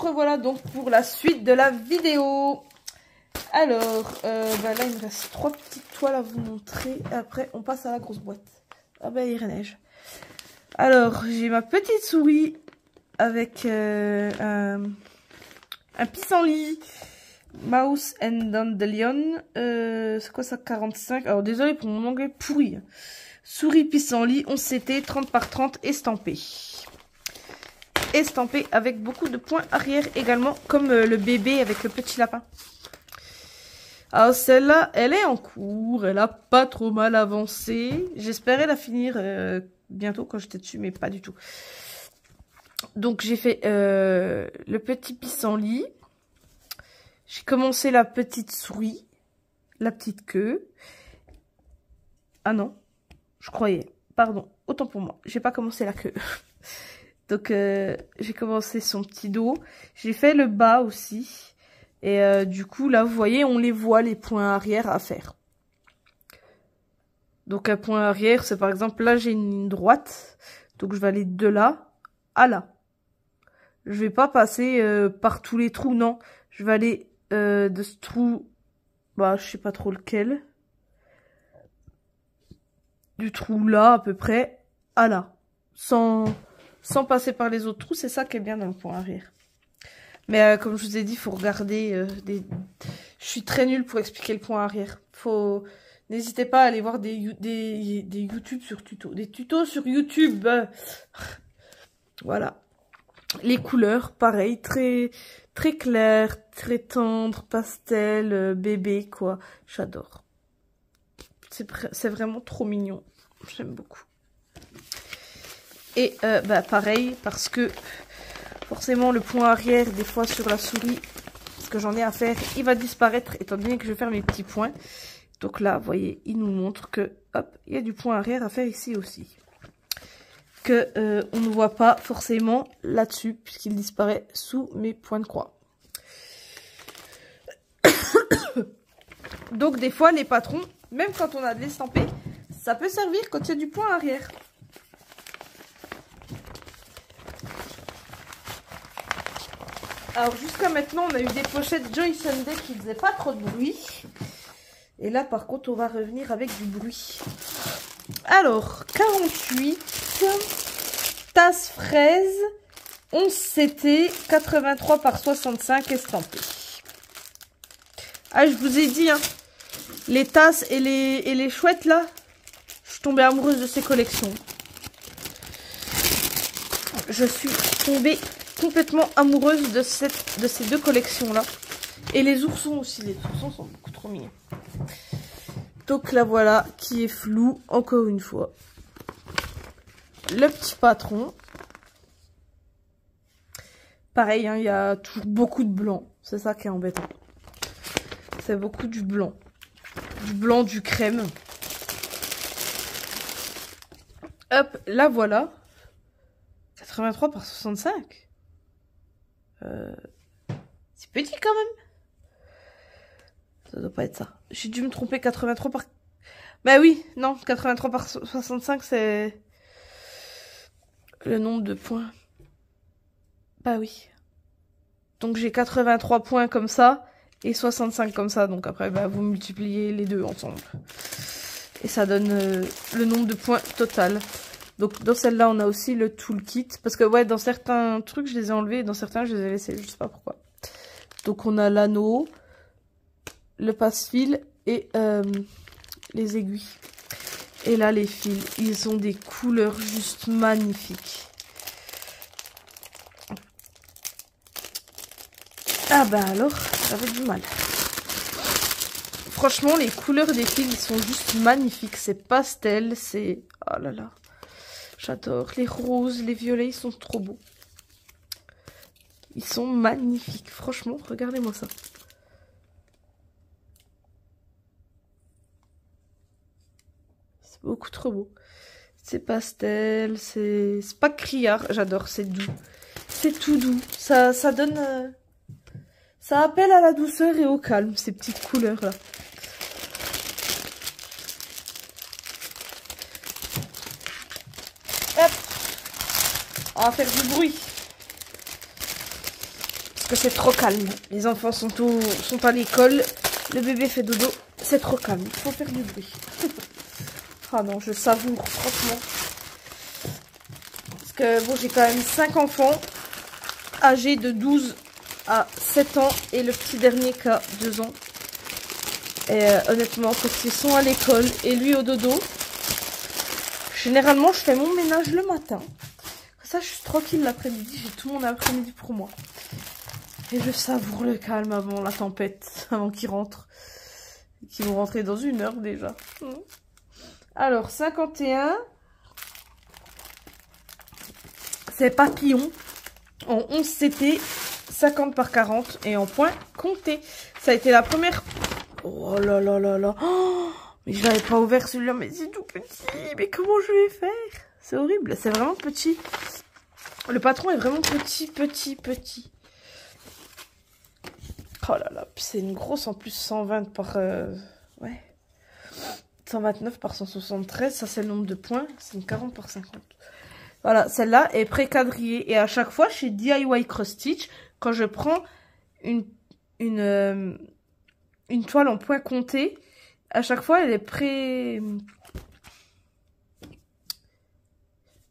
revoilà donc pour la suite de la vidéo. Alors, là il me reste 3 petites toiles à vous montrer. Après on passe à la grosse boîte. Ah bah il neige. Alors j'ai ma petite souris avec un pissenlit Mouse and Dandelion. C'est quoi ça, 45? Alors désolé pour mon anglais pourri. Souris pissenlit 11 CT 30 par 30 estampé. Estampé avec beaucoup de points arrière également, comme le bébé avec le petit lapin. Alors celle-là, elle est en cours, elle a pas trop mal avancé. J'espérais la finir bientôt quand j'étais dessus, mais pas du tout. Donc j'ai fait le petit pissenlit. J'ai commencé la petite souris, la petite queue. Ah non, je croyais, pardon, autant pour moi, j'ai pas commencé la queue. Donc j'ai commencé son petit dos, j'ai fait le bas aussi. Et du coup là vous voyez on les voit les points arrière à faire. Donc un point arrière c'est par exemple là j'ai une ligne droite. Donc je vais aller de là à là. Je vais pas passer par tous les trous, non. Je vais aller de ce trou, bah je sais pas trop lequel. Du trou là à peu près à là. Sans passer par les autres trous, c'est ça qui est bien dans le point arrière. Mais comme je vous ai dit, il faut regarder Je suis très nulle pour expliquer le point arrière. N'hésitez pas à aller voir des YouTube sur tuto. Des tutos sur YouTube. Voilà. Les couleurs, pareil, très clair, très tendre, pastel, bébé, quoi. J'adore. C'est vraiment trop mignon. J'aime beaucoup. Et pareil, parce que forcément le point arrière, des fois sur la souris, ce que j'en ai à faire, il va disparaître étant donné que je vais faire mes petits points. Donc là, vous voyez, il nous montre que, hop, il y a du point arrière à faire ici aussi. Que on ne voit pas forcément là-dessus, puisqu'il disparaît sous mes points de croix. Donc des fois, les patrons, même quand on a de l'estampé, ça peut servir quand il y a du point arrière. Alors jusqu'à maintenant, on a eu des pochettes Joy Sunday qui faisaient pas trop de bruit. Et là, par contre, on va revenir avec du bruit. Alors, 48, tasse fraise, 11 CT, 83 par 65 estampé. Ah, je vous ai dit, hein, les tasses et les chouettes, là, je suis tombée amoureuse de ces collections. Je suis tombée complètement amoureuse de ces deux collections là. Et les oursons aussi, les oursons sont beaucoup trop mignons. Donc là voilà, qui est flou, encore une fois. Le petit patron. Pareil, hein, il y a toujours beaucoup de blanc. C'est ça qui est embêtant. C'est beaucoup du blanc. Du blanc, du crème. Hop, là voilà. 83 par 65. C'est petit quand même. Ça doit pas être ça. J'ai dû me tromper, 83 par... Bah oui, non, 83 par 65 c'est le nombre de points. Bah oui. Donc j'ai 83 points comme ça et 65 comme ça. Donc après bah, vous multipliez les deux ensemble. Et ça donne le nombre de points total. Donc dans celle-là, on a aussi le toolkit. Parce que ouais, dans certains trucs, je les ai enlevés. Et dans certains, je les ai laissés. Je sais pas pourquoi. Donc on a l'anneau, le passe-fil et les aiguilles. Et là, les fils, ils ont des couleurs juste magnifiques. Ah bah alors, j'avais du mal. Franchement, les couleurs des fils, ils sont juste magnifiques. C'est pastel, c'est... Oh là là. J'adore. Les roses, les violets, ils sont trop beaux. Ils sont magnifiques. Franchement, regardez-moi ça. C'est beaucoup trop beau. C'est pastel, c'est pas criard. J'adore, c'est doux. C'est tout doux. Ça donne... Ça appelle à la douceur et au calme, ces petites couleurs-là. Hop. On va faire du bruit. que c'est trop calme. Les enfants sont à l'école, le bébé fait dodo, c'est trop calme, il faut faire du bruit. Ah non, je savoure, franchement. Parce que bon, j'ai quand même 5 enfants, âgés de 12 à 7 ans, et le petit dernier qui a 2 ans. Et honnêtement, quand ils sont à l'école et lui au dodo, généralement je fais mon ménage le matin. Comme ça je suis tranquille l'après-midi, j'ai tout mon après-midi pour moi. Et je savoure le calme avant la tempête, avant qu'ils rentrent. Qu'ils vont rentrer dans 1 heure déjà. Alors 51, c'est papillon en 11 CT, 50 par 40 et en points comptés. Ça a été la première... Oh là là là là. Oh, mais je l'avais pas ouvert celui-là, mais c'est tout petit. Mais comment je vais faire? C'est horrible, c'est vraiment petit. Le patron est vraiment petit. Oh là là, puis c'est une grosse en plus, 120 par... ouais. 129 par 173, ça c'est le nombre de points, c'est une 40 par 50. Voilà, celle-là est pré-quadrillée. Et à chaque fois, chez DIY Cross Stitch, quand je prends une toile en point compté, à chaque fois, elle est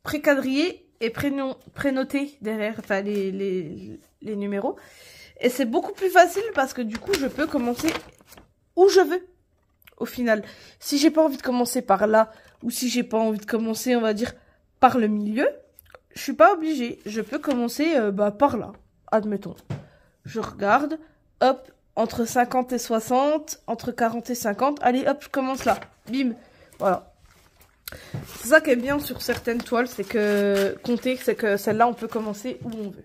pré-quadrillée et prénotée derrière, enfin les numéros. Et c'est beaucoup plus facile parce que du coup, je peux commencer où je veux. Au final, si j'ai pas envie de commencer par là, ou si j'ai pas envie de commencer, on va dire, par le milieu, je suis pas obligée. Je peux commencer par là, admettons. Je regarde, hop, entre 50 et 60, entre 40 et 50, allez hop, je commence là, bim, voilà. C'est ça qui est bien sur certaines toiles, c'est que compter, c'est que celle-là, on peut commencer où on veut.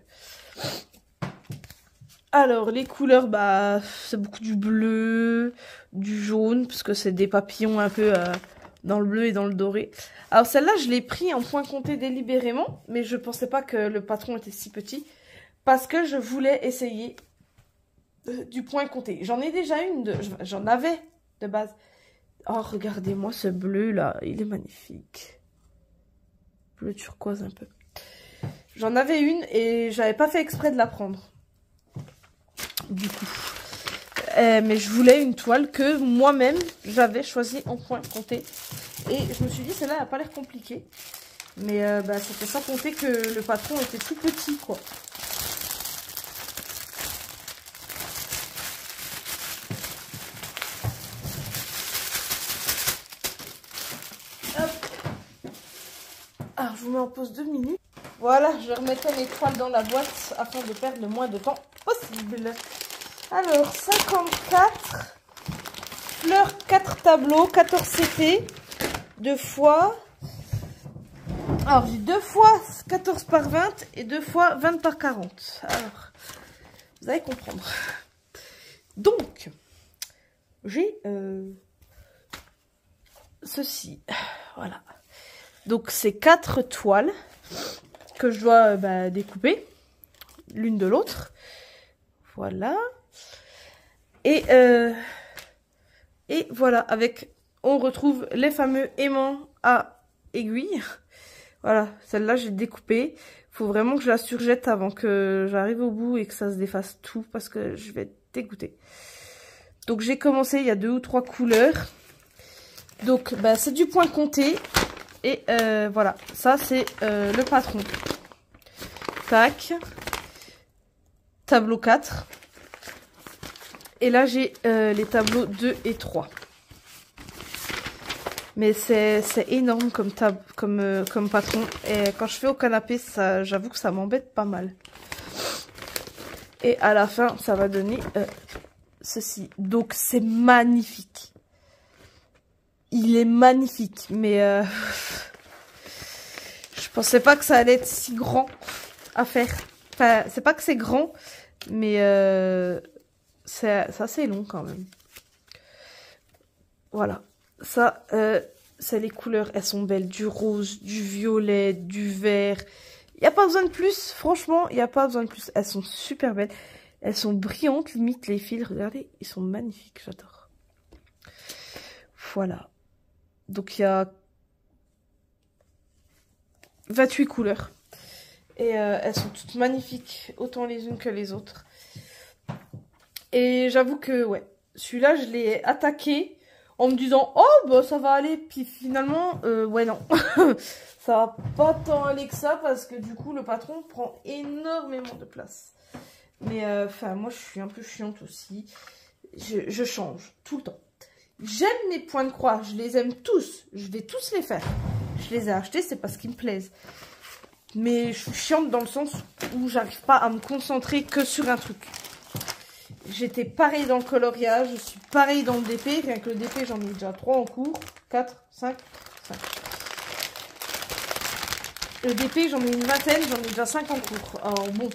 Alors, les couleurs, bah, c'est beaucoup du bleu, du jaune, parce que c'est des papillons un peu dans le bleu et dans le doré. Alors, celle-là, je l'ai pris en point compté délibérément, mais je pensais pas que le patron était si petit, parce que je voulais essayer du point compté. J'en ai déjà une, j'en avais de base. Oh, regardez-moi ce bleu-là, il est magnifique. Bleu turquoise un peu. J'en avais une et j'avais pas fait exprès de la prendre. Du coup. Mais je voulais une toile que moi-même, j'avais choisie en point compté. Et je me suis dit, celle-là, elle n'a pas l'air compliquée. Mais c'était sans compter que le patron était tout petit, quoi. Hop. Alors, je vous mets en pause 2 minutes. Voilà, je remettais les toiles dans la boîte afin de perdre le moins de temps possible. Alors, 54, fleurs, 4 tableaux, 14 CT, 2 fois. Alors, j'ai 2 fois 14 par 20 et 2 fois 20 par 40. Alors, vous allez comprendre. Donc, j'ai ceci. Voilà. Donc, c'est 4 toiles que je dois découper l'une de l'autre. Voilà. Et voilà, on retrouve les fameux aimants à aiguille. Voilà, celle-là, j'ai découpé. Il faut vraiment que je la surjette avant que j'arrive au bout et que ça se défasse tout parce que je vais être dégoûtée. Donc, j'ai commencé, il y a 2 ou 3 couleurs. Donc, c'est du point compté. Et voilà, ça, c'est le patron. Tac. Tableau 4. Et là, j'ai les tableaux 2 et 3. Mais c'est énorme comme patron. Et quand je fais au canapé, j'avoue que ça m'embête pas mal. Et à la fin, ça va donner ceci. Donc, c'est magnifique. Il est magnifique. Mais je pensais pas que ça allait être si grand à faire. Enfin, c'est pas que c'est grand, mais c'est assez long quand même. Voilà. Ça, c'est les couleurs. Elles sont belles. Du rose, du violet, du vert. Il n'y a pas besoin de plus. Franchement, il n'y a pas besoin de plus. Elles sont super belles. Elles sont brillantes, limite les fils. Regardez, ils sont magnifiques. J'adore. Voilà. Donc, il y a 28 couleurs. Et elles sont toutes magnifiques, autant les unes que les autres. Et j'avoue que, ouais, celui-là, je l'ai attaqué en me disant, oh, bah ça va aller. Puis finalement, ouais, non. Ça va pas tant aller que ça parce que du coup, le patron prend énormément de place. Mais, enfin, moi, je suis un peu chiante aussi. Je change tout le temps. J'aime les points de croix, je les aime tous. Je vais tous les faire. Je les ai achetés, c'est parce qu'ils me plaisent. Mais je suis chiante dans le sens où j'arrive pas à me concentrer que sur un truc. J'étais pareil dans le coloriage, je suis pareil dans le DP. Rien que le DP, j'en ai déjà 3 en cours. 4, 5. Le DP, j'en ai une vingtaine, j'en ai déjà 5 en cours. Alors bon.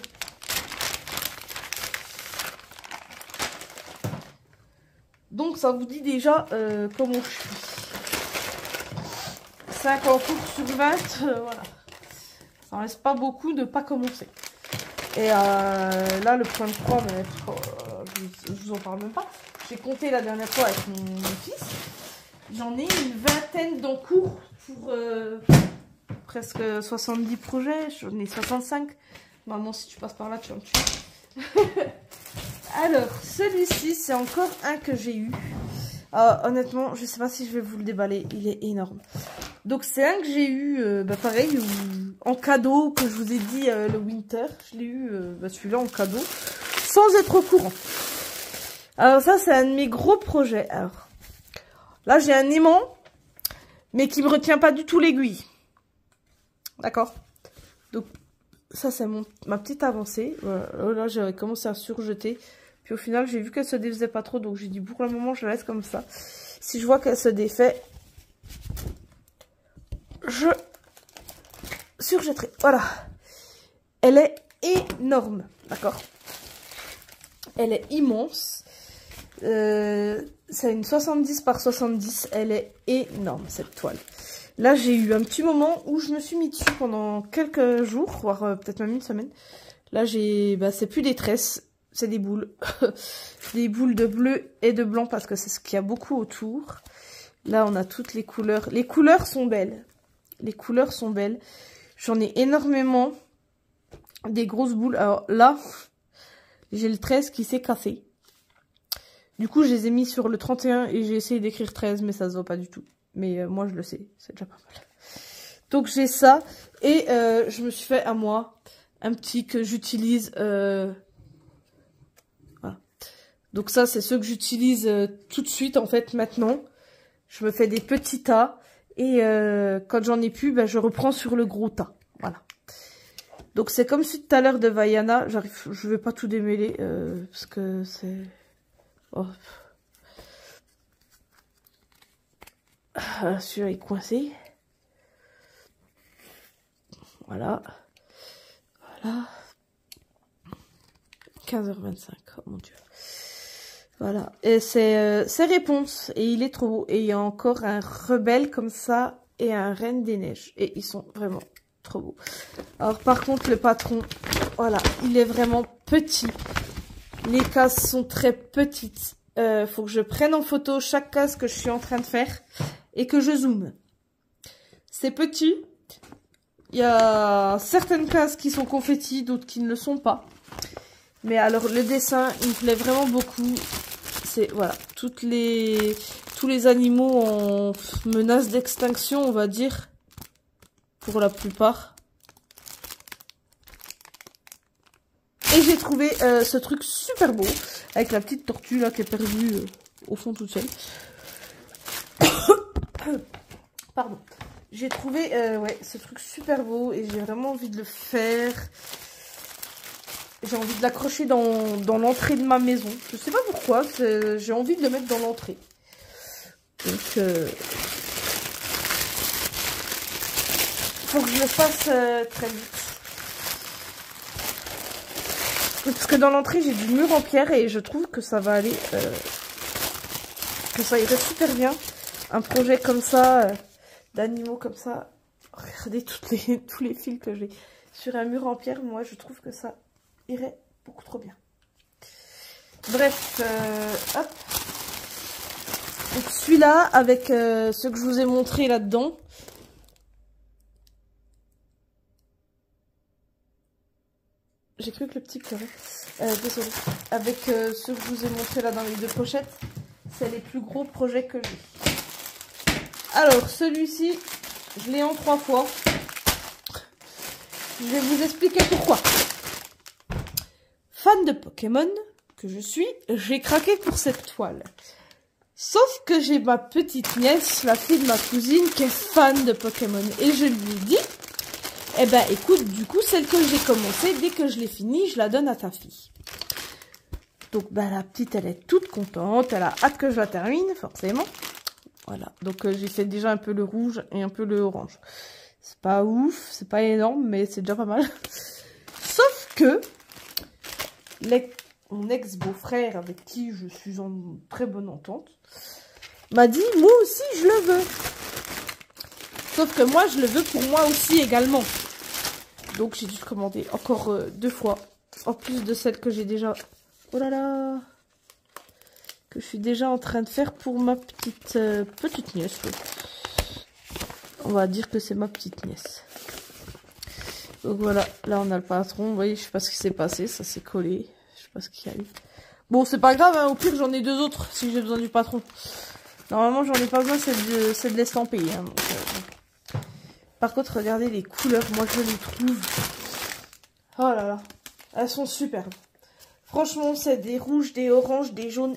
Donc ça vous dit déjà comment je suis. 5 en cours sur 20, voilà. Ça ne reste pas beaucoup de pas commencer. Et là, le point de croix, je vous en parle même pas. J'ai compté la dernière fois avec mon fils. J'en ai une vingtaine d'encours pour presque 70 projets. J'en ai 65. Maman, si tu passes par là, tu vas me tuer. Alors, celui-ci, c'est encore un que j'ai eu. Honnêtement, je sais pas si je vais vous le déballer. Il est énorme. Donc, c'est un que j'ai eu, pareil, en cadeau, que je vous ai dit le winter. Je l'ai eu, celui-là, en cadeau, sans être au courant. Alors, ça, c'est un de mes gros projets. Alors, là, j'ai un aimant, mais qui me retient pas du tout l'aiguille. D'accord? Donc, ça, c'est ma petite avancée. Voilà. Là, j'avais commencé à surjeter. Puis au final, j'ai vu qu'elle se défaisait pas trop. Donc j'ai dit, pour le moment, je la laisse comme ça. Si je vois qu'elle se défait, je surjetterai. Voilà. Elle est énorme. D'accord? Elle est immense. C'est une 70 par 70. Elle est énorme, cette toile. Là, j'ai eu un petit moment où je me suis mis dessus pendant quelques jours, voire peut-être même une semaine. Là, c'est plus des tresses. C'est des boules. Des boules de bleu et de blanc parce que c'est ce qu'il y a beaucoup autour. Là, on a toutes les couleurs. Les couleurs sont belles. Les couleurs sont belles. J'en ai énormément. Des grosses boules. Alors là, j'ai le 13 qui s'est cassé. Du coup, je les ai mis sur le 31 et j'ai essayé d'écrire 13, mais ça se voit pas du tout. Mais moi, je le sais. C'est déjà pas mal. Donc, j'ai ça. Et je me suis fait à moi un petit que j'utilise... Donc ça, c'est ceux que j'utilise tout de suite, en fait, maintenant. Je me fais des petits tas. Et quand j'en ai plus, je reprends sur le gros tas. Voilà. Donc c'est comme celui tout à l'heure de Vaiana. Je vais pas tout démêler parce que c'est... Oh. Celui-là est coincé. Voilà. Voilà. 15h25. Oh mon Dieu. Voilà, et c'est Réponse, et il est trop beau. Et il y a encore un Rebelle comme ça, et un Reine des Neiges. Et ils sont vraiment trop beaux. Alors par contre, le patron, voilà, il est vraiment petit. Les cases sont très petites. Faut que je prenne en photo chaque case que je suis en train de faire, et que je zoome. C'est petit. Il y a certaines cases qui sont confettis, d'autres qui ne le sont pas. Mais alors, le dessin, il me plaît vraiment beaucoup. C'est, voilà, tous les animaux en menace d'extinction, on va dire. Pour la plupart. Et j'ai trouvé ce truc super beau. Avec la petite tortue, là, qui est perdue au fond toute seule. Pardon. J'ai trouvé, ouais, ce truc super beau. Et j'ai vraiment envie de le faire. J'ai envie de l'accrocher dans l'entrée de ma maison. Je sais pas pourquoi, j'ai envie de le mettre dans l'entrée. Donc, faut que je le fasse très vite. Parce que dans l'entrée, j'ai du mur en pierre et je trouve que ça va aller... que ça irait super bien. Un projet comme ça, d'animaux comme ça. Regardez tous les fils que j'ai sur un mur en pierre. Moi, je trouve que ça... irait beaucoup trop bien. Bref, hop. Donc celui-là, avec ce que je vous ai montré là-dedans. j'ai cru que le petit pleurait. Désolée. Avec ceux que je vous ai montré là dans les 2 pochettes, c'est les plus gros projets que j'ai. Alors, celui-ci, je l'ai en 3 fois. Je vais vous expliquer pourquoi. Fan de Pokémon que je suis, j'ai craqué pour cette toile. Sauf que j'ai ma petite nièce, la fille de ma cousine, qui est fan de Pokémon. Et je lui ai dit, eh ben écoute, du coup, celle que j'ai commencé, dès que je l'ai finie, je la donne à ta fille. Donc ben, la petite, elle est toute contente, elle a hâte que je la termine, forcément. Voilà, donc j'ai fait déjà un peu le rouge et un peu le orange. C'est pas ouf, c'est pas énorme, mais c'est déjà pas mal. Sauf que mon ex-beau-frère, avec qui je suis en très bonne entente, m'a dit, moi aussi je le veux. Sauf que moi je le veux pour moi aussi également. Donc j'ai dû commander encore 2 fois. En plus de celle que j'ai déjà... Oh là là, que je suis déjà en train de faire pour ma petite nièce. On va dire que c'est ma petite nièce. Donc voilà, là on a le patron. Vous voyez, je sais pas ce qui s'est passé, ça s'est collé. Je sais pas ce qu'il y a eu. Bon, c'est pas grave, hein, au pire j'en ai 2 autres si j'ai besoin du patron. Normalement j'en ai pas besoin, c'est de l'estamper. Hein, Par contre, regardez les couleurs, moi je les trouve. Oh là là, elles sont superbes. Franchement, c'est des rouges, des oranges, des jaunes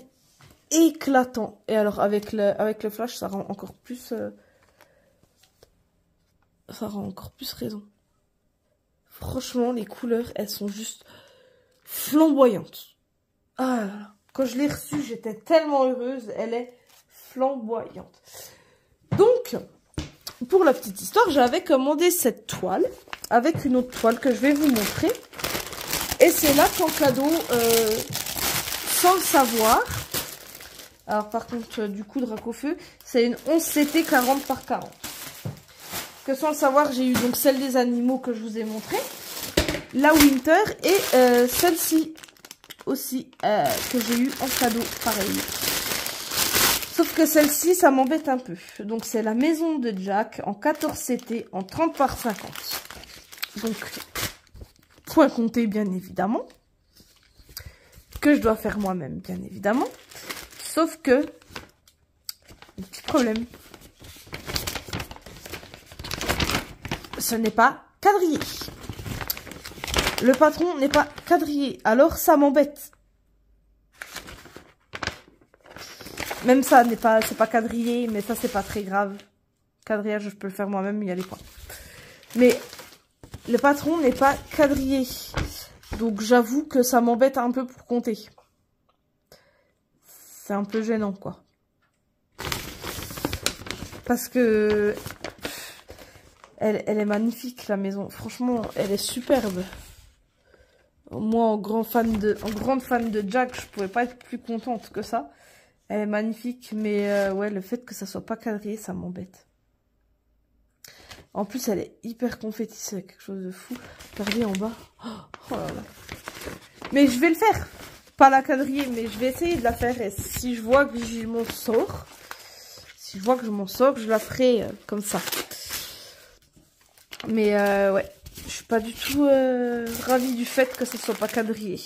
éclatants. Et alors avec le flash, ça rend encore plus raison. Franchement, les couleurs, elles sont juste flamboyantes. Ah là là. Quand je l'ai reçue, j'étais tellement heureuse. Elle est flamboyante. Donc, pour la petite histoire, j'avais commandé cette toile avec une autre toile que je vais vous montrer. Et c'est là qu'en cadeau, sans le savoir. Alors par contre, du coup, Dracofeu, c'est une 11CT 40 par 40. Que sans le savoir, j'ai eu donc celle des animaux que je vous ai montré, la Winter et celle-ci aussi que j'ai eu en cadeau, pareil. Sauf que celle-ci, ça m'embête un peu. Donc c'est la maison de Jack en 14CT en 30 par 50. Donc, point compté bien évidemment. Que je dois faire moi-même bien évidemment. Sauf que, petit problème. Ce n'est pas quadrillé. Le patron n'est pas quadrillé. Alors ça m'embête. Même ça c'est pas quadrillé, mais ça c'est pas très grave. Quadrillage, je peux le faire moi-même, il y a les points. Mais le patron n'est pas quadrillé. Donc j'avoue que ça m'embête un peu pour compter. C'est un peu gênant, quoi. Parce que elle est magnifique, la maison. Franchement, elle est superbe. Moi, en grande fan de Jack, je pouvais pas être plus contente que ça. Elle est magnifique, mais ouais, le fait que ça soit pas quadrillé, ça m'embête. En plus, elle est hyper confetti, c'est quelque chose de fou. Regardez en bas. Oh là là. Mais je vais le faire. Pas la quadriller, mais je vais essayer de la faire. Et si je vois que je m'en sors, je la ferai comme ça. Mais ouais, je suis pas du tout ravie du fait que ça soit pas quadrillé.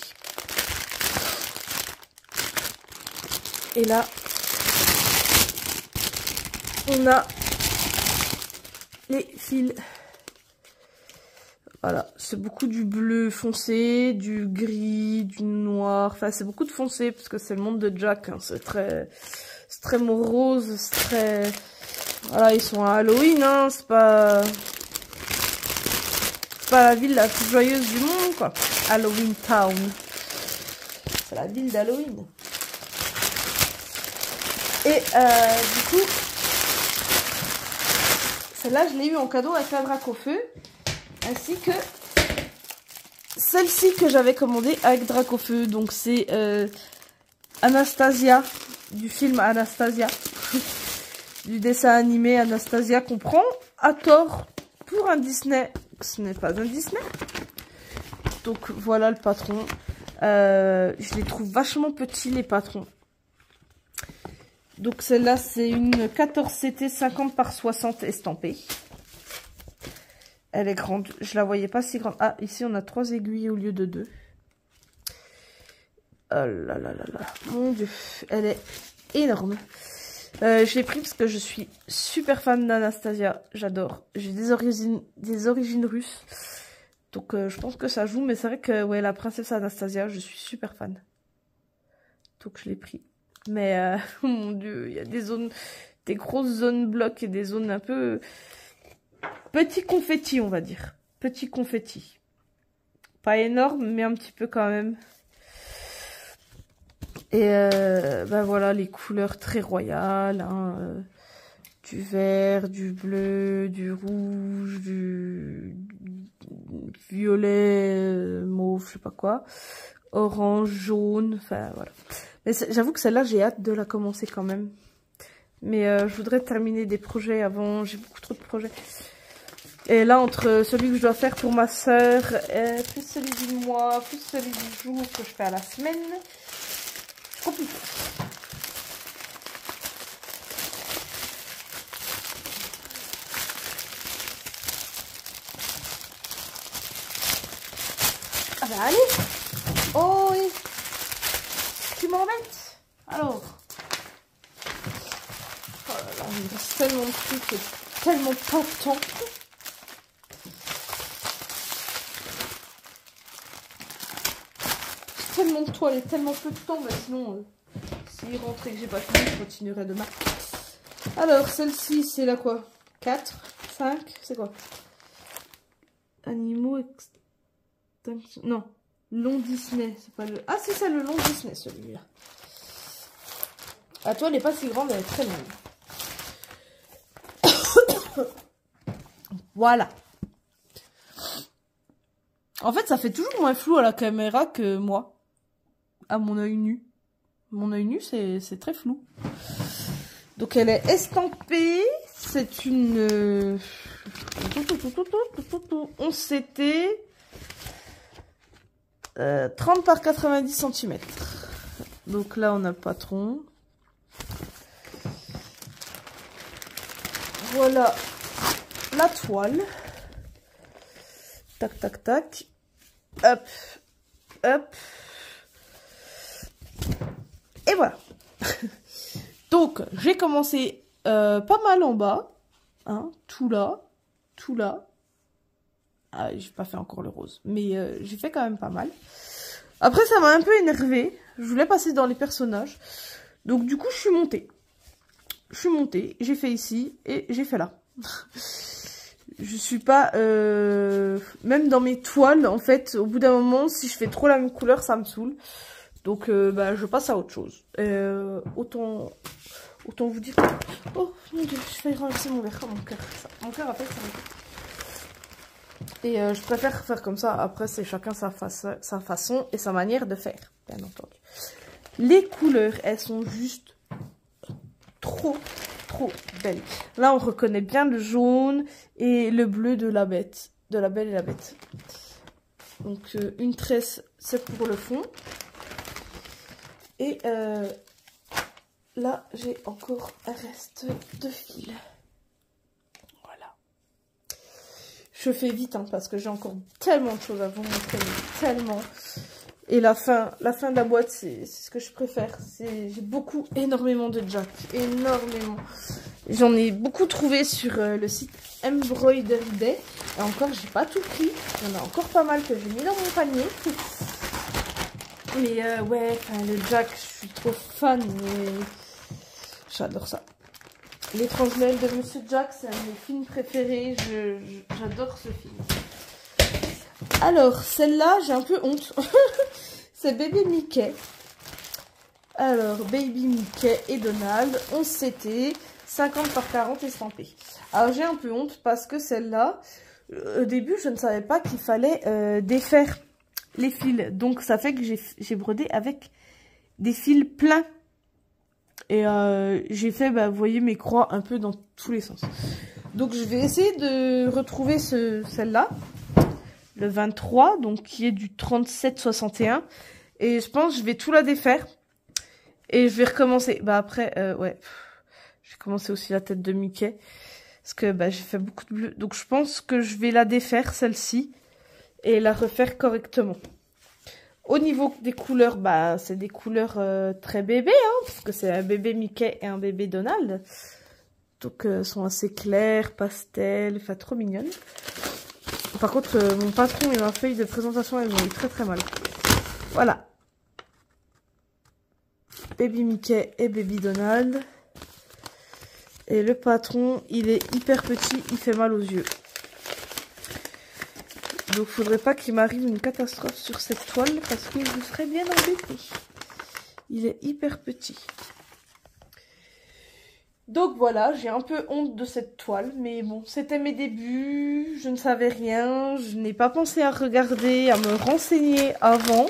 Et là, on a les fils. Voilà, c'est beaucoup du bleu foncé, du gris, du noir. Enfin, c'est beaucoup de foncé parce que c'est le monde de Jack. Hein. C'est très morose, c'est très... Voilà, ils sont à Halloween, hein. C'est pas la ville la plus joyeuse du monde, quoi. Halloween Town. C'est la ville d'Halloween. Et du coup, celle-là, je l'ai eu en cadeau avec la Dracofeu. Ainsi que celle-ci que j'avais commandée avec Dracofeu. Donc c'est Anastasia, du film Anastasia. Du dessin animé Anastasia qu'on prend à tort pour un Disney. Ce n'est pas un Disney. Donc voilà le patron. Je les trouve vachement petits les patrons. Donc celle-là c'est une 14CT 50 par 60 estampée. Elle est grande. Je la voyais pas si grande. Ah, ici on a 3 aiguilles au lieu de 2. Oh là là là là. Mon Dieu. Elle est énorme. Je l'ai pris parce que je suis super fan d'Anastasia. J'adore. J'ai des origines russes. Donc je pense que ça joue. Mais c'est vrai que ouais, la princesse Anastasia, je suis super fan. Donc je l'ai pris. Mais oh mon Dieu, il y a des zones, des grosses zones blocs et des zones un peu petit confetti, on va dire. Petit confetti. Pas énorme, mais un petit peu quand même. Et ben voilà, les couleurs très royales, hein, du vert, du bleu, du rouge, du violet, mauve, je sais pas quoi, orange, jaune, enfin voilà. Mais j'avoue que celle-là, j'ai hâte de la commencer quand même. Mais je voudrais terminer des projets avant, j'ai beaucoup trop de projets. Et là, entre celui que je dois faire pour ma soeur, plus celui du mois, plus celui du jour que je fais à la semaine, c'est compliqué. Ah bah allez. Oh oui. Tu m'embêtes. Alors. Oh là là, il me reste tellement de trucs et tellement pas de temps. Tellement de toiles et tellement peu de temps, bah sinon, s'il rentrait que j'ai pas fini, je continuerai demain. Alors, celle-ci, c'est la quoi? 4, 5, c'est quoi? Animaux extinction. Non, long Disney, c'est pas le... Ah, c'est ça, le long Disney, celui-là. La toile n'est pas si grande, elle est très longue. Voilà. En fait, ça fait toujours moins flou à la caméra que moi. À mon œil nu. Mon œil nu, c'est très flou. Donc, elle est estampée. C'est une... 11 CT. 30 par 90 cm. Donc là, on a le patron. Voilà la toile. Tac, tac, tac. Hop, hop. Et voilà. Donc, j'ai commencé pas mal en bas. Hein, tout là. Tout là. Ah, j'ai pas fait encore le rose. Mais j'ai fait quand même pas mal. Après, ça m'a un peu énervé. Je voulais passer dans les personnages. Donc, du coup, je suis montée. J'ai fait ici et j'ai fait là. Je suis pas... même dans mes toiles, en fait, au bout d'un moment, si je fais trop la même couleur, ça me saoule. Donc, bah, je passe à autre chose. Autant vous dire... Oh, mon Dieu, je vais renverser mon verre. Oh, mon cœur. Mon cœur appelle ça. Et je préfère faire comme ça. Après, c'est chacun sa façon et sa manière de faire, bien entendu. Les couleurs, elles sont juste trop belles. Là, on reconnaît bien le jaune et le bleu de la bête. De la Belle et la Bête. Donc, une tresse, c'est pour le fond. Et là, j'ai encore un reste de fil. Voilà. Je fais vite, hein, parce que j'ai encore tellement de choses à vous montrer. Tellement. Et la fin de la boîte, c'est ce que je préfère. J'ai énormément de Jack. Énormément. J'en ai beaucoup trouvé sur le site Embroidery Day. Et encore, j'ai pas tout pris. Il y en a encore pas mal que j'ai mis dans mon panier. Mais ouais, le Jack, je suis trop fan. J'adore ça. L'étrange Noël de Monsieur Jack, c'est un de mes films préférés. J'adore ce film. Alors, celle-là, j'ai un peu honte. C'est Baby Mickey. Alors, Baby Mickey et Donald, 11 CT, 50 par 40 estampés. Alors, j'ai un peu honte parce que celle-là, au début, je ne savais pas qu'il fallait défaire les fils. Donc, ça fait que j'ai brodé avec des fils pleins. Et j'ai fait, bah, vous voyez, mes croix un peu dans tous les sens. Donc, je vais essayer de retrouver celle-là. Le 23, donc qui est du 37-61. Et je pense que je vais tout la défaire. Et je vais recommencer. Bah après, ouais. J'ai commencé aussi la tête de Mickey. Parce que bah, j'ai fait beaucoup de bleu. Donc je pense que je vais la défaire, celle-ci. Et la refaire correctement. Au niveau des couleurs, bah, c'est des couleurs très bébés, hein, parce que c'est un bébé Mickey et un bébé Donald. Donc, sont assez claires, pastel, enfin, trop mignonnes. Par contre, mon patron et ma feuille de présentation, elles ont eu très très mal. Voilà. Baby Mickey et Baby Donald. Et le patron, il est hyper petit, il fait mal aux yeux. Donc, faudrait pas qu'il m'arrive une catastrophe sur cette toile parce que je serais bien embêtée. Il est hyper petit. Donc voilà, j'ai un peu honte de cette toile, mais bon, c'était mes débuts, je ne savais rien, je n'ai pas pensé à regarder, à me renseigner avant.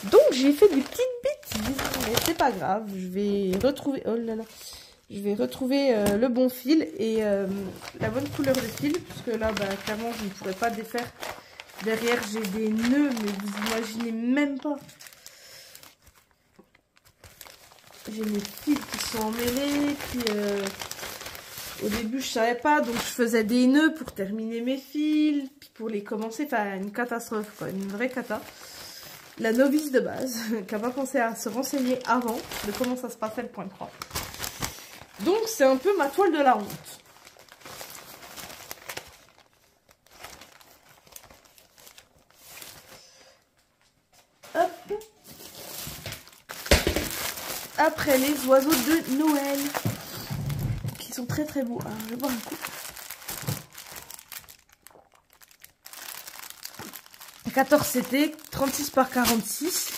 Donc j'ai fait des petites bêtises, mais c'est pas grave, je vais retrouver, oh là là, je vais retrouver le bon fil et la bonne couleur de fil, puisque là, bah, clairement, je ne pourrais pas défaire. Derrière, j'ai des nœuds, mais vous imaginez même pas. J'ai mes fils qui sont emmêlés, puis au début je savais pas, donc je faisais des nœuds pour terminer mes fils, puis pour les commencer, enfin une catastrophe quoi, une vraie cata. La novice de base, qui n'a pas pensé à se renseigner avant de comment ça se passait le point de croix. Donc c'est un peu ma toile de la honte. Hop. Après les oiseaux de Noël, qui sont très très beaux. Alors je vais boire un coup. 14 CT, 36 par 46,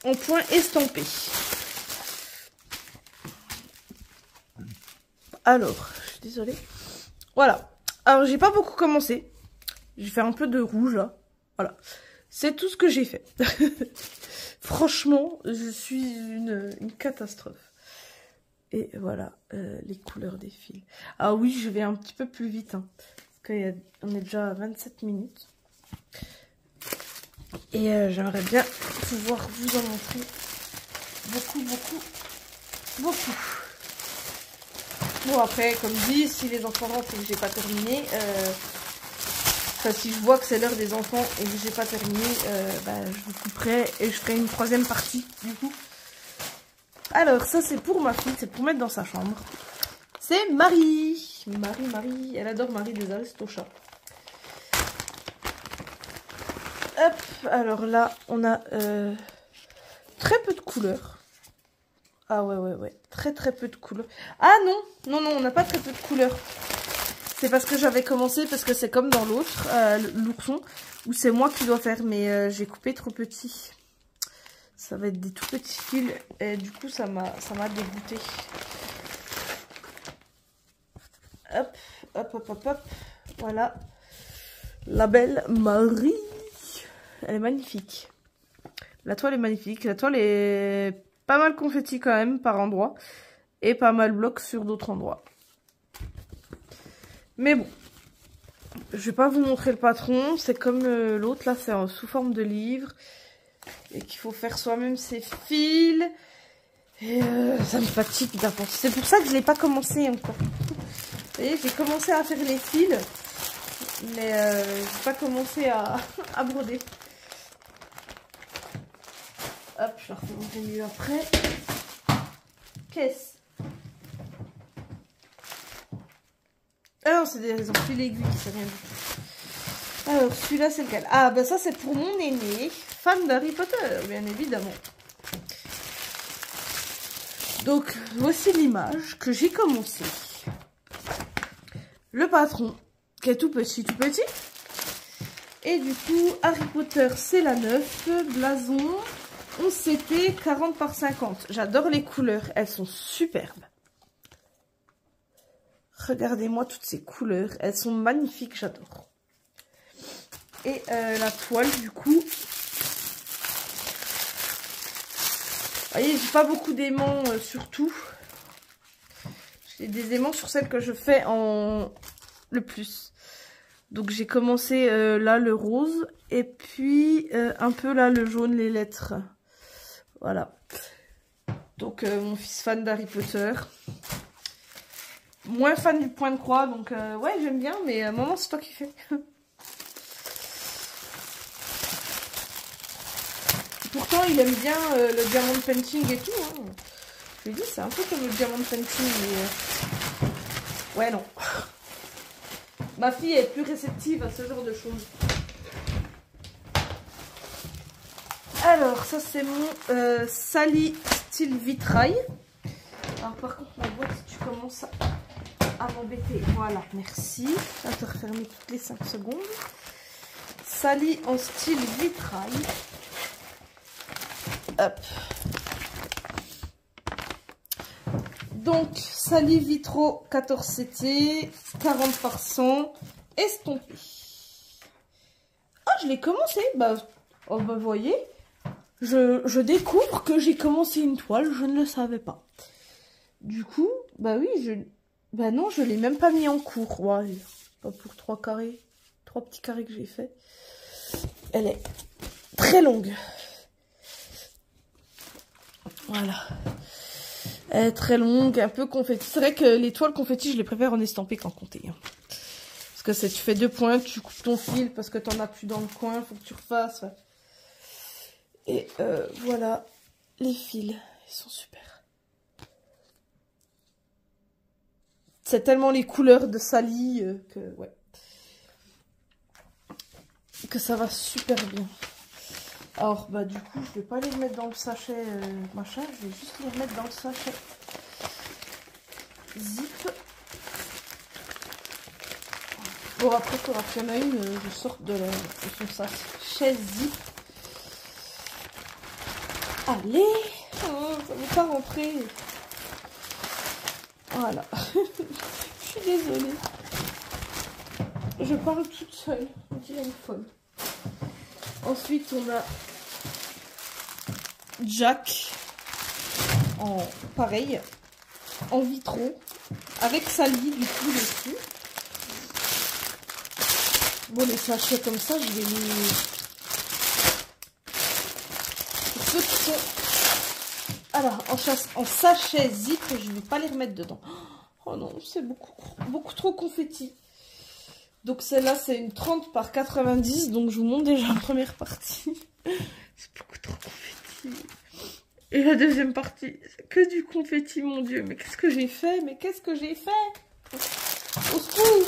en point estampé. Alors, je suis désolée. Voilà. Alors j'ai pas beaucoup commencé. J'ai fait un peu de rouge là. Voilà. C'est tout ce que j'ai fait. Franchement, je suis une catastrophe. Et voilà, les couleurs des fils. Ah oui, je vais un petit peu plus vite. Hein, parce qu'on est déjà à 27 minutes. Et j'aimerais bien pouvoir vous en montrer beaucoup. Bon, après, comme dit, si les enfants rentrent et que j'ai pas terminé... Enfin, si je vois que c'est l'heure des enfants et que j'ai pas terminé, bah, je vous couperai et je ferai une troisième partie du coup. Alors ça c'est pour ma fille, c'est pour mettre dans sa chambre. C'est Marie. Marie, elle adore Marie des Aristochats. Hop, alors là on a très peu de couleurs. Ah ouais, très peu de couleurs. Ah non, on n'a pas très peu de couleurs. C'est parce que j'avais commencé, parce que c'est comme dans l'autre, l'ourson, où c'est moi qui dois faire, mais j'ai coupé trop petit. Ça va être des tout petits fils, et du coup ça m'a dégoûté. Hop, voilà. La belle Marie. Elle est magnifique. La toile est magnifique, la toile est pas mal confetti quand même par endroits, et pas mal bloc sur d'autres endroits. Mais bon, je vais pas vous montrer le patron, c'est comme l'autre là, c'est sous forme de livre et qu'il faut faire soi-même ses fils. Et ça me fatigue d'avance. C'est pour ça que je l'ai pas commencé encore. Vous voyez, j'ai commencé à faire les fils, mais j'ai pas commencé à broder. Hop, je la refais monter mieux après. Qu'est-ce? Ah non, c'est des ampoules aiguilles, c'est rien du tout. Alors, celui-là, c'est lequel? Ah, bah ça, c'est pour mon aîné, fan d'Harry Potter, bien évidemment. Donc, voici l'image que j'ai commencé. Le patron, qui est tout petit. Et du coup, Harry Potter, c'est la 9, blason, 11 CT, 40 par 50. J'adore les couleurs, elles sont superbes. Regardez-moi toutes ces couleurs. Elles sont magnifiques, j'adore. Et la toile, du coup. Vous voyez, j'ai pas beaucoup d'aimants sur tout. J'ai des aimants sur celles que je fais en le plus. Donc j'ai commencé là le rose. Et puis un peu là le jaune, les lettres. Voilà. Donc mon fils fan d'Harry Potter. Moins fan du point de croix, donc ouais j'aime bien, mais maman c'est toi qui fais. Pourtant, il aime bien le diamond painting et tout. Hein. Je lui ai dit, c'est un peu comme le diamond painting, mais... Ouais, non. Ma fille est plus réceptive à ce genre de choses. Alors, ça, c'est mon Sally style vitrail. Alors, par contre, ma boîte, tu commences à m'embêter. Voilà, merci. Je vais te refermer toutes les 5 secondes. Sally en style vitrail. Hop. Donc, Sally Vitro 14CT, 40 par 100, estompé. Ah, je l'ai commencé. Bah, oh, bah, vous voyez, je découvre que j'ai commencé une toile, je ne le savais pas. Du coup, bah oui, bah non, je l'ai même pas mis en cours. Ouais, pas pour 3 carrés, 3 petits carrés que j'ai fait. Elle est très longue. Voilà. Elle est très longue, un peu confetti. C'est vrai que les toiles confetti, je les préfère en estampé qu'en comté. Hein. Parce que tu fais 2 points, tu coupes ton fil parce que t'en as plus dans le coin, faut que tu refasses. Et voilà, les fils, ils sont super. C'est tellement les couleurs de Sally que, ouais, que ça va super bien. Alors, bah du coup, je vais pas les mettre dans le sachet machin, je vais juste les remettre dans le sachet zip. Bon, après, il faudra qu'il y en a une, je sorte de son sachet zip. Allez, oh, ça ne veut pas rentrer. Voilà. Je suis désolée. Je parle toute seule, on dirait une folle. Ensuite, on a Jack en pareil, en vitro, avec Sally du coup dessus. Bon, les sachets comme ça, je vais les... Pour ceux qui sont... Alors, en sachet zip, je ne vais pas les remettre dedans. Oh non, c'est beaucoup trop confetti. Donc celle-là, c'est une 30 par 90. Donc je vous montre déjà la première partie. C'est beaucoup trop confetti. Et la deuxième partie, c'est que du confetti, mon Dieu. Mais qu'est-ce que j'ai fait? Mais qu'est-ce que j'ai fait? Au secours!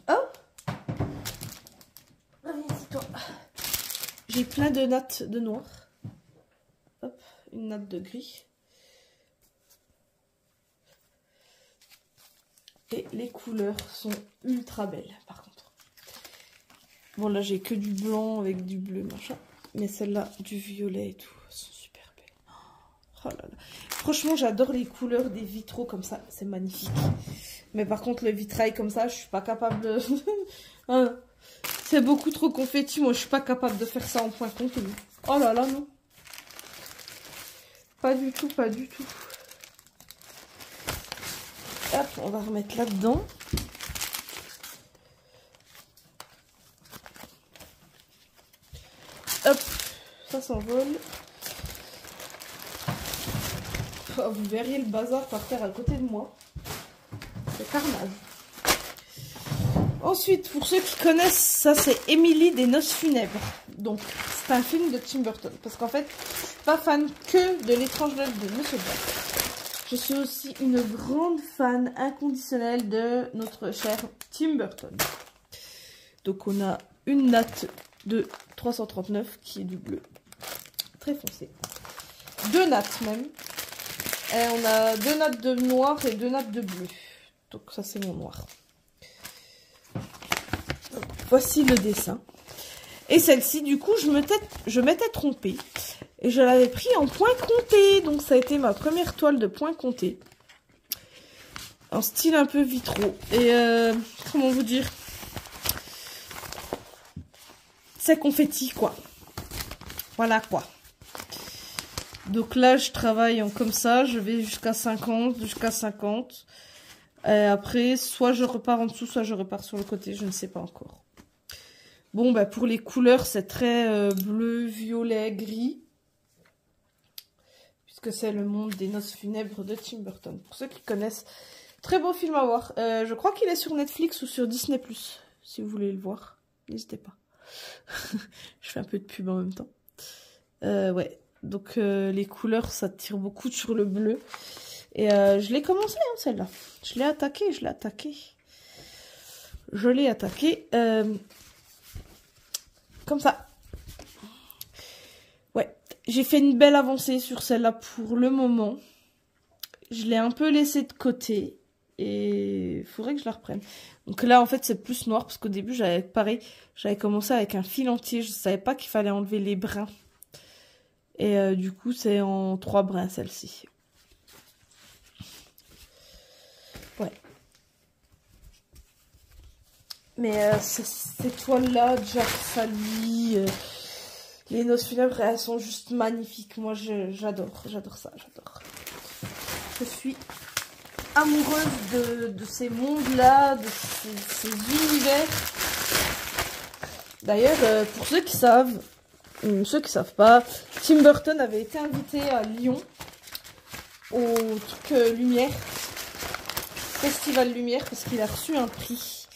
Oh! Vas-y, toi. J'ai plein de nattes de noir. Hop, une natte de gris. Et les couleurs sont ultra belles, par contre. Bon, là, j'ai que du blanc avec du bleu, machin. Mais celle-là, du violet et tout, elles sont super belles. Oh là là. Franchement, j'adore les couleurs des vitraux comme ça. C'est magnifique. Mais par contre, le vitrail comme ça, je suis pas capable de... Hein, c'est beaucoup trop confetti. Moi, je suis pas capable de faire ça en point compté. Oh là là, non. Pas du tout, pas du tout. Hop, on va remettre là-dedans. Hop, ça s'envole. Oh, vous verriez le bazar par terre à côté de moi. C'est carnage. Ensuite, pour ceux qui connaissent, ça c'est Emily des Noces Funèbres. Donc, c'est un film de Tim Burton. Parce qu'en fait, je suis pas fan que de L'étrange Noël de Monsieur Jack. Je suis aussi une grande fan inconditionnelle de notre cher Tim Burton. Donc on a une natte de 339 qui est du bleu. Très foncé. 2 nattes même. Et on a 2 nattes de noir et 2 nattes de bleu. Donc ça c'est mon noir. Donc, voici le dessin. Et celle-ci du coup je m'étais trompée. Et je l'avais pris en point compté. Donc ça a été ma première toile de point compté. En style un peu vitraux. Et comment vous dire? C'est confetti quoi. Voilà quoi. Donc là je travaille en comme ça. Je vais jusqu'à 50. Jusqu'à 50. Et après soit je repars en dessous. Soit je repars sur le côté. Je ne sais pas encore. Bon bah pour les couleurs c'est très bleu, violet, gris. Que c'est le monde des Noces Funèbres de Tim Burton. Pour ceux qui connaissent, Très beau film à voir. Je crois qu'il est sur Netflix ou sur Disney+, si vous voulez le voir. N'hésitez pas. Je fais un peu de pub en même temps. Ouais, donc les couleurs, ça tire beaucoup sur le bleu. Et je l'ai commencé, hein, celle-là. Je l'ai attaqué. Comme ça. Ouais, j'ai fait une belle avancée sur celle-là pour le moment. Je l'ai un peu laissée de côté. Et il faudrait que je la reprenne. Donc là, en fait, c'est plus noir. Parce qu'au début, j'avais commencé avec un fil entier. Je savais pas qu'il fallait enlever les brins. Et du coup, c'est en 3 brins, celle-ci. Ouais. Mais ces toiles-là, Jack Sally, les noces funèbres, elles sont juste magnifiques. Moi, j'adore ça, j'adore. Je suis amoureuse de ces mondes-là, de ces univers. D'ailleurs, pour ceux qui savent, ou ceux qui savent pas, Tim Burton avait été invité à Lyon au truc Lumière, Festival Lumière, parce qu'il a reçu un prix.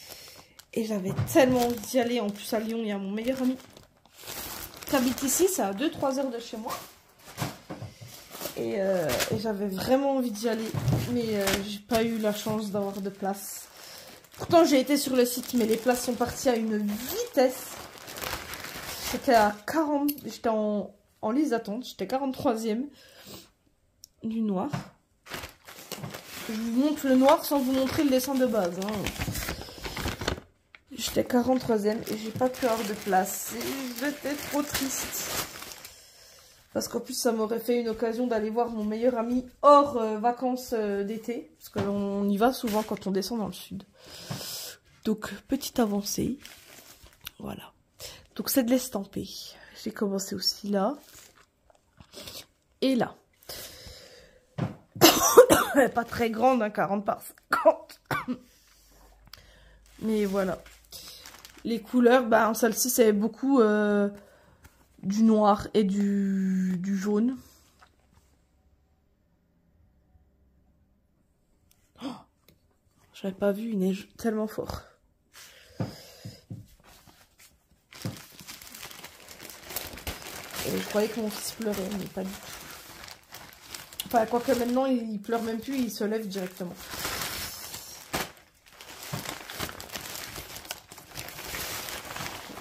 Et j'avais tellement envie d'y aller. En plus, à Lyon, il y a mon meilleur ami qui habite ici, c'est à 2-3 heures de chez moi. Et j'avais vraiment envie d'y aller, mais j'ai pas eu la chance d'avoir de place. Pourtant, j'ai été sur le site, mais les places sont parties à une vitesse. J'étais en liste d'attente, j'étais 43e du noir. Je vous montre le noir sans vous montrer le dessin de base. Hein. J'étais 43e et j'ai pas pu avoir de place. J'étais trop triste. Parce qu'en plus, ça m'aurait fait une occasion d'aller voir mon meilleur ami hors vacances d'été. Parce qu'on y va souvent quand on descend dans le sud. Donc, petite avancée. Voilà. Donc, c'est de l'estamper. J'ai commencé aussi là. Et là. Pas très grande, hein, 40 par 50. Mais voilà. Les couleurs, bah, celle-ci, c'est beaucoup... du noir et du jaune. Oh, j'avais pas vu, il neige tellement fort. Et je croyais que mon fils pleurait, mais pas du tout. Enfin, quoique maintenant, il pleure même plus, il se lève directement.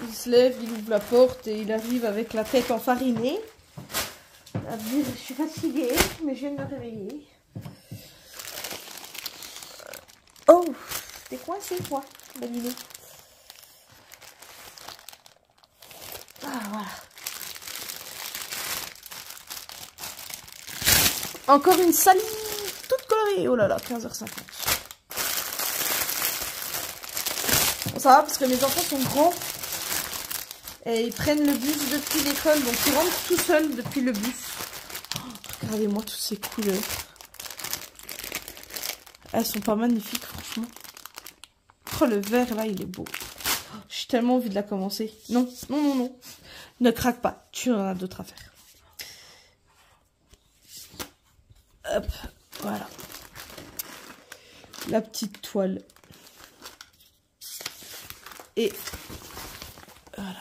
Il se lève, il ouvre la porte et il arrive avec la tête enfarinée. À dire, je suis fatiguée, mais je viens de me réveiller. Oh, t'es coincé, toi, Baliné. Ah, voilà. Encore une salie toute colorée. Oh là là, 15h50. Bon, ça va parce que mes enfants sont grands. Et ils prennent le bus depuis l'école, donc ils rentrent tout seuls depuis le bus. Oh, regardez-moi toutes ces couleurs. Elles sont pas magnifiques, franchement. Oh, le vert, là, il est beau. Oh, j'ai tellement envie de la commencer. Non, non, non, non. Ne craque pas, tu en as d'autres à faire. Hop, voilà. La petite toile. Et voilà.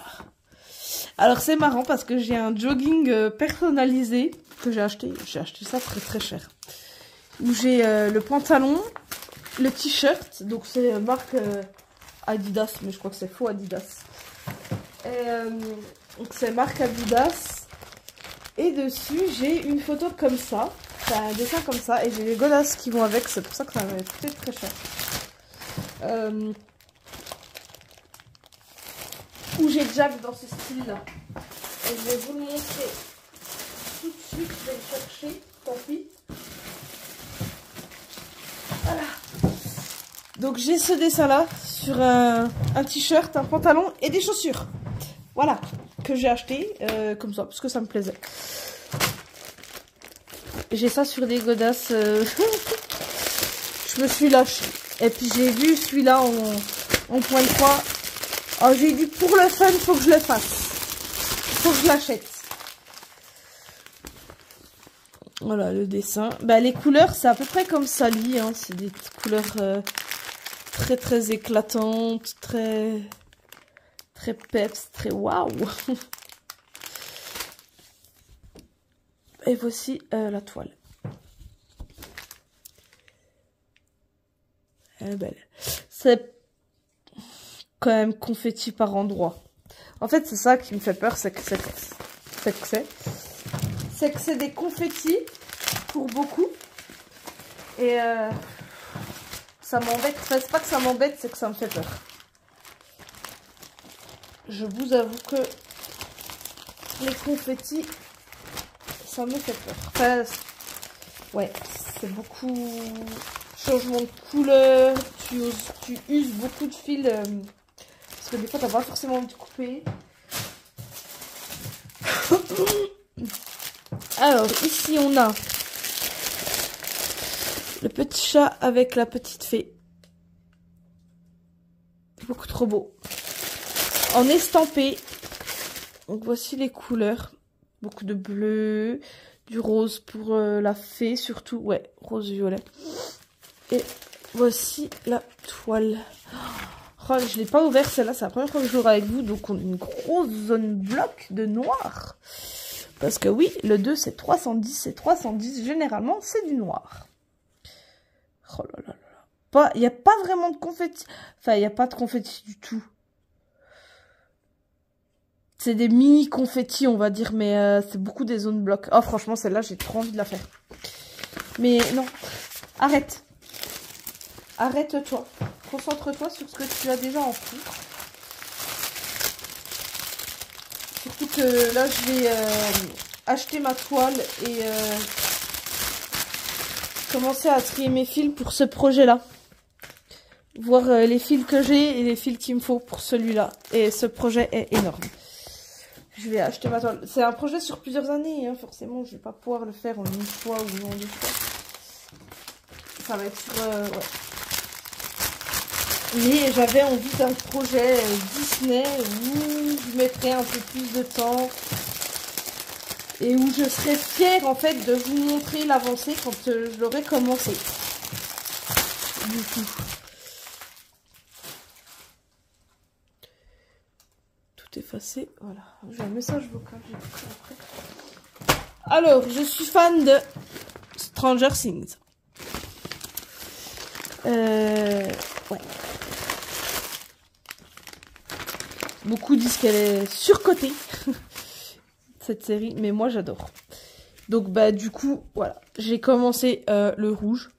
Alors c'est marrant parce que j'ai un jogging personnalisé que j'ai acheté. J'ai acheté ça très très cher. Où j'ai le pantalon, le t-shirt. Donc c'est marque Adidas, mais je crois que c'est faux Adidas. Et donc c'est marque Adidas. Et dessus j'ai une photo comme ça. C'est un dessin comme ça. Et j'ai les godasses qui vont avec. C'est pour ça que ça va coûter très cher. Où j'ai Jack dans ce style-là. Et je vais vous le montrer tout de suite. Je vais le chercher. Tant pis. Voilà. Donc j'ai ce dessin-là sur un t-shirt, un pantalon et des chaussures. Voilà. Que j'ai acheté comme ça parce que ça me plaisait. J'ai ça sur des godasses. Je me suis lâchée. Et puis j'ai vu celui-là en point de croix. Alors j'ai dit pour le fun, faut que je le fasse. Faut que je l'achète. Voilà le dessin. Bah, les couleurs, c'est à peu près comme Sally. Hein. C'est des couleurs très très éclatantes, très peps, très waouh. Et voici la toile. Elle est belle. C'est quand même confetti par endroits. En fait, c'est ça qui me fait peur, c'est que c'est des confettis pour beaucoup. Et ça m'embête. Enfin, c'est pas que ça m'embête, c'est que ça me fait peur. Je vous avoue que les confettis, ça me fait peur. Enfin, ouais, c'est beaucoup changement de couleur. Tu uses beaucoup de fils. Parce que des fois, t'as pas forcément envie de couper. Alors, ici, on a le petit chat avec la petite fée. Beaucoup trop beau. En estampé. Donc, voici les couleurs. Beaucoup de bleu, du rose pour la fée, surtout. Ouais, rose-violet. Et voici la toile. Oh, je l'ai pas ouvert celle-là, c'est la première fois que je l'ouvre avec vous. Donc, on a une grosse zone bloc de noir. Parce que oui, le 2 c'est 310 et 310 généralement c'est du noir. Oh là là là. Il n'y a pas vraiment de confetti. Enfin, il n'y a pas de confetti du tout. C'est des mini confettis on va dire, mais c'est beaucoup des zones blocs. Oh franchement celle-là j'ai trop envie de la faire. Mais non, arrête. Arrête-toi. Concentre-toi sur ce que tu as déjà en cours. Surtout que là, je vais acheter ma toile et commencer à trier mes fils pour ce projet-là. Voir les fils que j'ai et les fils qu'il me faut pour celui-là. Et ce projet est énorme. Je vais acheter ma toile. C'est un projet sur plusieurs années, hein, forcément. Je vais pas pouvoir le faire en une fois ou en deux fois. Ça va être sur... ouais. Mais j'avais envie d'un projet Disney où je mettrais un peu plus de temps et où je serais fière en fait de vous montrer l'avancée quand je l'aurai commencé. Du coup. Tout effacé, voilà. J'ai un message vocal, j'ai après. Alors, je suis fan de Stranger Things. Ouais. Beaucoup disent qu'elle est surcotée, cette série, mais moi j'adore. Donc bah du coup, voilà, j'ai commencé le rouge.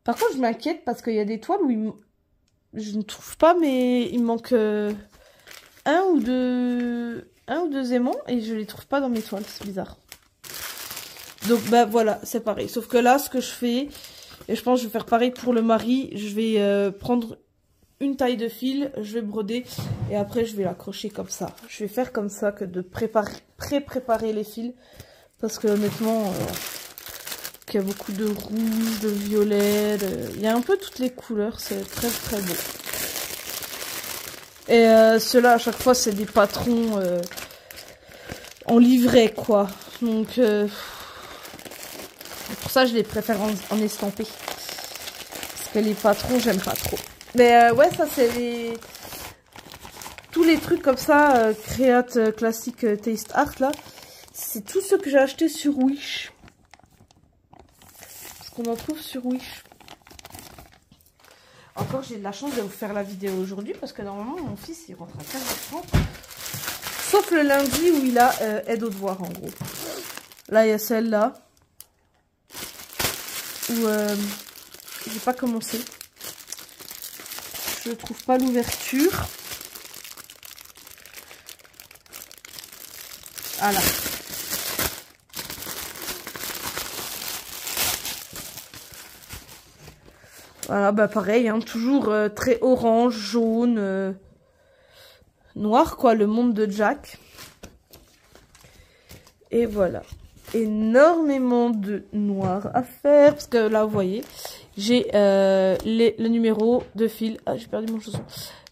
Par contre, je m'inquiète parce qu'il y a des toiles où je ne trouve pas, mais il me manque un ou deux aimants et je les trouve pas dans mes toiles, c'est bizarre. Donc bah voilà, c'est pareil. Sauf que là, ce que je fais, et je pense que je vais faire pareil pour le mari, je vais prendre une taille de fil, je vais broder et après je vais l'accrocher comme ça. Je vais faire comme ça que de préparer les fils parce que honnêtement, il y a beaucoup de rouge, de violet, il y a un peu toutes les couleurs, c'est très très beau. Et ceux-là à chaque fois c'est des patrons en livret quoi. Donc pour ça je les préfère en estampé. Parce que les patrons j'aime pas trop. Mais ouais, ça c'est tous les trucs comme ça, Create Classic Taste Art là. C'est tout ce que j'ai acheté sur Wish. Parce qu'on en trouve sur Wish. Encore j'ai de la chance de vous faire la vidéo aujourd'hui parce que normalement mon fils il rentre à 15h30. Sauf le lundi où il a aide aux devoirs en gros. Là il y a celle-là. Où j'ai pas commencé. Je trouve pas l'ouverture. Voilà. Voilà, bah pareil, hein, toujours très orange, jaune, noir, quoi, le monde de Jack. Et voilà. Énormément de noir à faire. Parce que là, vous voyez, j'ai le numéro de fil. Ah, j'ai perdu mon chausson.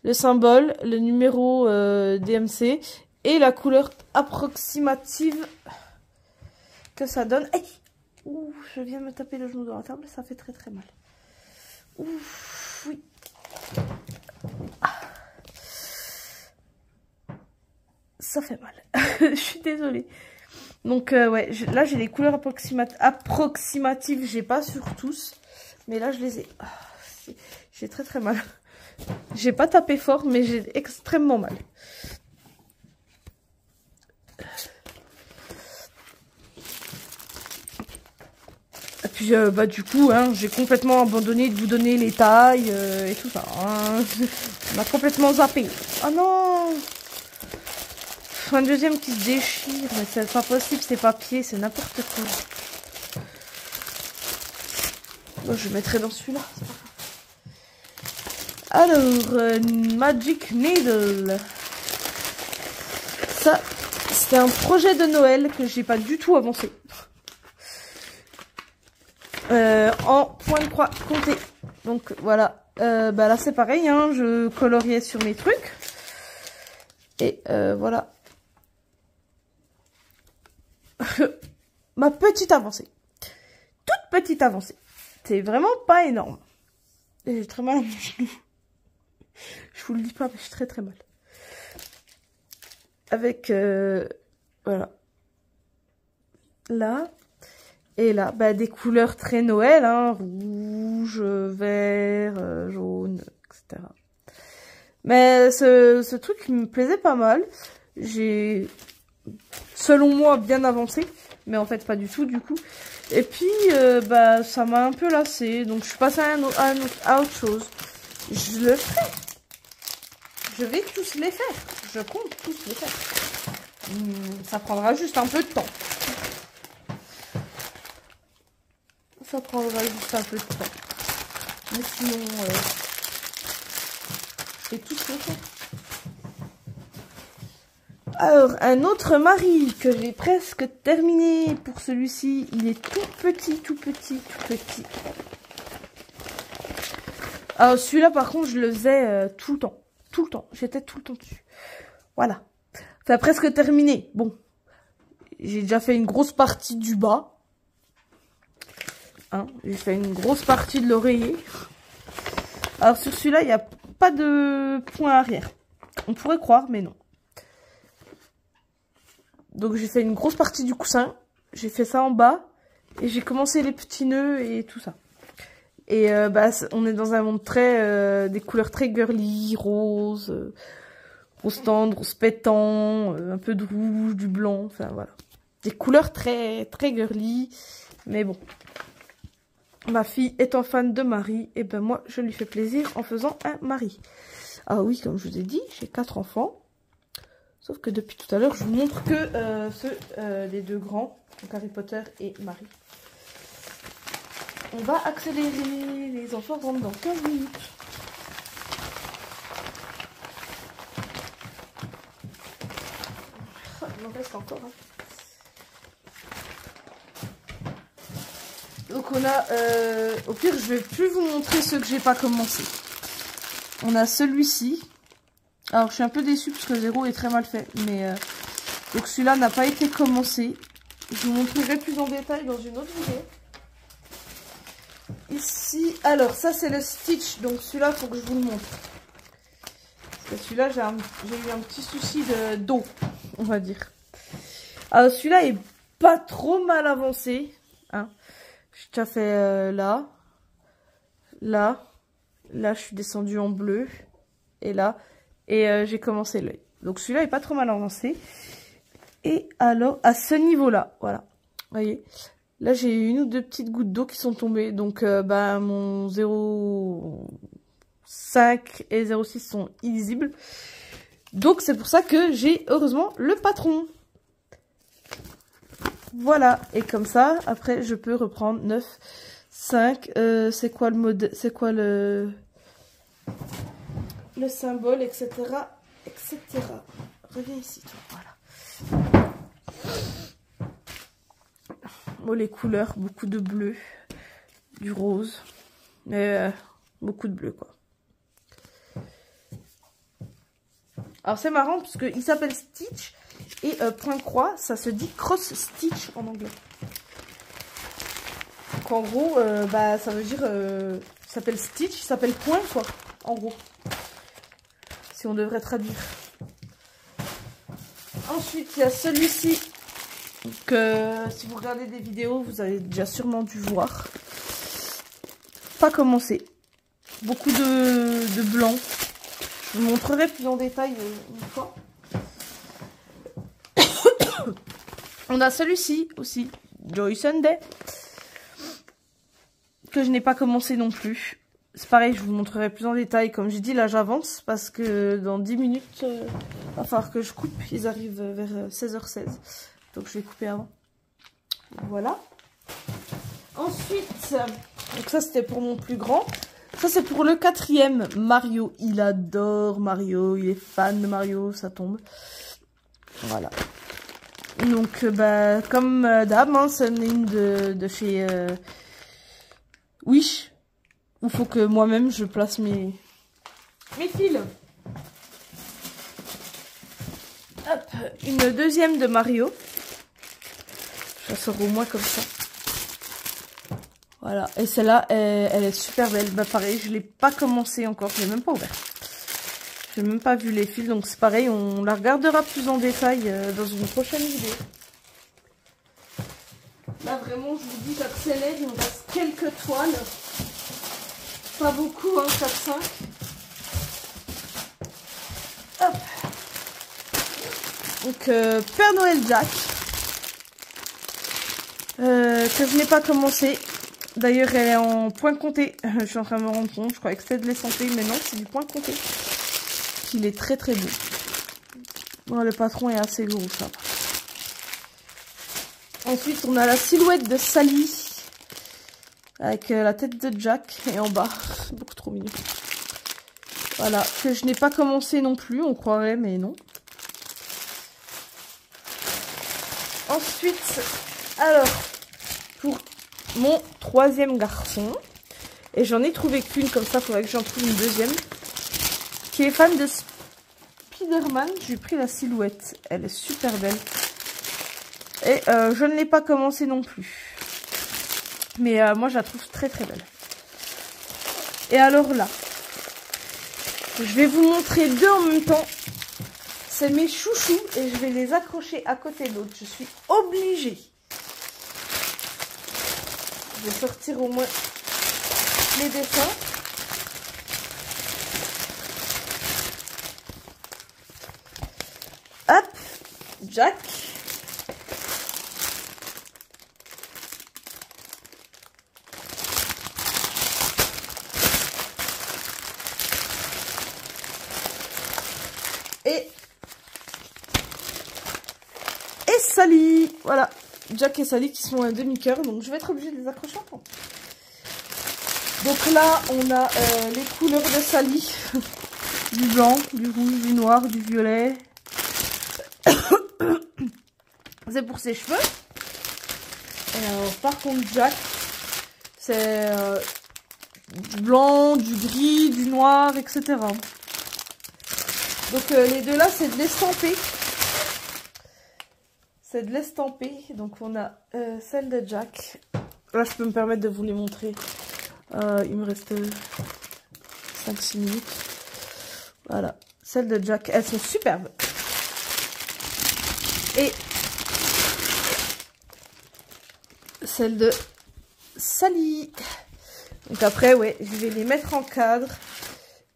Le symbole, le numéro DMC et la couleur approximative que ça donne. Aïe, ouh, je viens de me taper le genou dans la table, ça fait très très mal. Ouf, oui. Ah. Ça fait mal. Je suis désolée. Donc ouais, là j'ai les couleurs approximatives, j'ai pas sur tous, mais là je les ai. Ah, j'ai très très mal. J'ai pas tapé fort, mais j'ai extrêmement mal. Et puis bah du coup, hein, j'ai complètement abandonné de vous donner les tailles et tout ça. Hein. On a complètement zappé. Oh non! Un deuxième qui se déchire, mais c'est pas possible, c'est papier, c'est n'importe quoi. Bon, je mettrai dans celui-là. Alors, Magic Needle. Ça, c'était un projet de Noël que j'ai pas du tout avancé. En point de croix compté. Donc voilà. Bah là c'est pareil, hein, je coloriais sur mes trucs. Et voilà. Ma petite avancée. Toute petite avancée. C'est vraiment pas énorme. Et j'ai très mal à mon genou. Je vous le dis pas, mais j'ai très très mal. Avec, voilà. Là. Et là, bah, des couleurs très Noël, hein. Rouge, vert, jaune, etc. Mais ce truc me plaisait pas mal. J'ai, selon moi, bien avancé. Mais en fait, pas du tout, du coup. Et puis, bah, ça m'a un peu lassé. Donc, je suis passée à autre chose. Je le ferai. Je vais tous les faire. Je compte tous les faire. Ça prendra juste un peu de temps. Ça prendra juste un peu de temps. Mais sinon, je vais tous les faire. Alors, un autre mari que j'ai presque terminé pour celui-ci. Il est tout petit, tout petit, tout petit. Alors, celui-là, par contre, je le faisais tout le temps. Tout le temps. J'étais tout le temps dessus. Voilà. Ça a presque terminé. Bon. J'ai déjà fait une grosse partie du bas. Hein, j'ai fait une grosse partie de l'oreiller. Alors, sur celui-là, il n'y a pas de point arrière. On pourrait croire, mais non. Donc j'ai fait une grosse partie du coussin, j'ai fait ça en bas, et j'ai commencé les petits nœuds et tout ça. Et bah, on est dans un monde très, des couleurs très girly, rose, rose tendre, rose pétant, un peu de rouge, du blanc, enfin voilà. Des couleurs très, très girly, mais bon. Ma fille étant fan de Marie, et ben moi je lui fais plaisir en faisant un Marie. Ah oui, comme je vous ai dit, j'ai 4 enfants. Sauf que depuis tout à l'heure, je vous montre que ceux des deux grands, donc Harry Potter et Marie. On va accélérer, les enfants rentrent dans 15 minutes. Oh, il m'en reste encore. Hein. Donc on a, au pire, je vais plus vous montrer ceux que j'ai pas commencé. On a celui-ci. Alors, je suis un peu déçue parce que 0 est très mal fait. Mais donc, celui-là n'a pas été commencé. Je vous montrerai plus en détail dans une autre vidéo. Ici, alors, ça, c'est le Stitch. Donc, celui-là, il faut que je vous le montre. Parce que celui-là, j'ai eu un petit souci d'eau, on va dire. Alors, celui-là est pas trop mal avancé. Hein. J'ai déjà fait là. Là. Là, je suis descendue en bleu. Et là. Et j'ai commencé l'œil. Donc celui-là est pas trop mal avancé. Et alors, à ce niveau-là, voilà. Vous voyez, là j'ai une ou deux petites gouttes d'eau qui sont tombées. Donc bah, mon 0,5 et 0,6 sont illisibles. Donc c'est pour ça que j'ai heureusement le patron. Voilà. Et comme ça, après je peux reprendre 9, 5. C'est quoi le mode? C'est quoi le symbole, etc. etc. Reviens ici, toi. Voilà. Bon, les couleurs, beaucoup de bleu, du rose, mais beaucoup de bleu, quoi. Alors, c'est marrant parce qu'il s'appelle Stitch Et point croix, ça se dit cross stitch en anglais. Donc en gros, bah, ça veut dire, ça s'appelle stitch, ça s'appelle point quoi, en gros. Si on devrait traduire. Ensuite, il y a celui-ci que si vous regardez des vidéos, vous avez déjà sûrement dû voir. Pas commencé. Beaucoup de blanc. Je vous montrerai plus en détail une fois. On a celui-ci aussi, Joy Sunday, que je n'ai pas commencé non plus. C'est pareil, je vous montrerai plus en détail. Comme j'ai dit, là j'avance parce que dans 10 minutes, il va falloir que je coupe. Ils arrivent vers 16h16. Donc je vais couper avant. Voilà. Ensuite, donc ça c'était pour mon plus grand. Ça c'est pour le 4e, Mario. Il adore Mario, il est fan de Mario, ça tombe. Voilà. Donc, bah, comme d'hab, hein, c'est une ligne de chez Wish. Il faut que moi-même je place mes fils. Hop, une deuxième de Mario. Je la sors au moins comme ça. Voilà, et celle-là, elle est super belle. Bah pareil, je l'ai pas commencé encore, je l'ai même pas ouvert. J'ai même pas vu les fils, donc c'est pareil, on la regardera plus en détail dans une prochaine vidéo. Là vraiment, je vous dis, j'accélère, il me reste quelques toiles. Pas beaucoup, hein, 4-5. Hop. Donc, Père Noël Jack. Que je n'ai pas commencé. D'ailleurs, elle est en point compté. Je suis en train de me rendre compte, je croyais que c'était de l'essentiel, mais non, c'est du point compté. Il est très très beau. Bon, le patron est assez gros, ça. Ensuite, on a la silhouette de Sally. Avec la tête de Jack. Et en bas, c'est beaucoup trop mignon. Voilà, que je n'ai pas commencé non plus, on croirait, mais non. Ensuite, alors, pour mon 3e garçon, et j'en ai trouvé qu'une, comme ça, il faudrait que j'en trouve une deuxième, qui est fan de Spider-Man. J'ai pris la silhouette, elle est super belle. Et je ne l'ai pas commencé non plus. Mais moi, je la trouve très très belle. Et alors là, je vais vous montrer deux en même temps. C'est mes chouchous et je vais les accrocher à côté de l'autre. Je suis obligée. Je vais sortir au moins les dessins. Hop, Jack. Et Sally. Voilà, Jack et Sally qui sont un demi-cœur, donc je vais être obligée de les accrocher ensemble. Donc là, on a les couleurs de Sally. Du blanc, du rouge, du noir, du violet. C'est pour ses cheveux. Et par contre, Jack, c'est du blanc, du gris, du noir, etc. Donc les deux là, c'est de l'estampé. C'est de l'estampé. Donc on a celle de Jack. Là, je peux me permettre de vous les montrer. Il me reste 5-6 minutes. Voilà, celle de Jack. Elles sont superbes. Et celle de Sally. Donc après, ouais, je vais les mettre en cadre.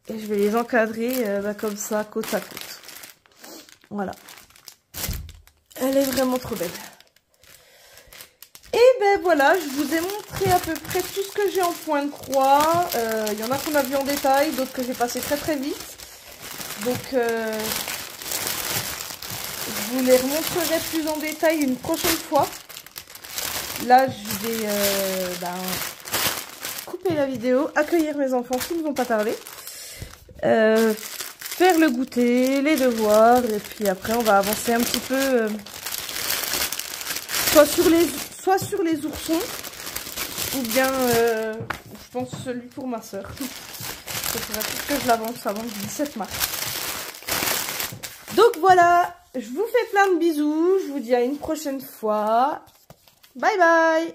Et je vais les encadrer comme ça, côte à côte. Voilà. Elle est vraiment trop belle. Et ben voilà, je vous ai montré à peu près tout ce que j'ai en point de croix. Il y en a qu'on a vu en détail, d'autres que j'ai passé très très vite. Donc je vous les remontrerai plus en détail une prochaine fois. Là, je vais couper la vidéo, accueillir mes enfants qui ne vont pas tarder. Faire le goûter, les devoirs, et puis après on va avancer un petit peu soit sur les oursons, ou bien je pense celui pour ma soeur. Ça serait tout que je l'avance avant le 17 mars. Donc voilà, je vous fais plein de bisous. Je vous dis à une prochaine fois. Bye bye.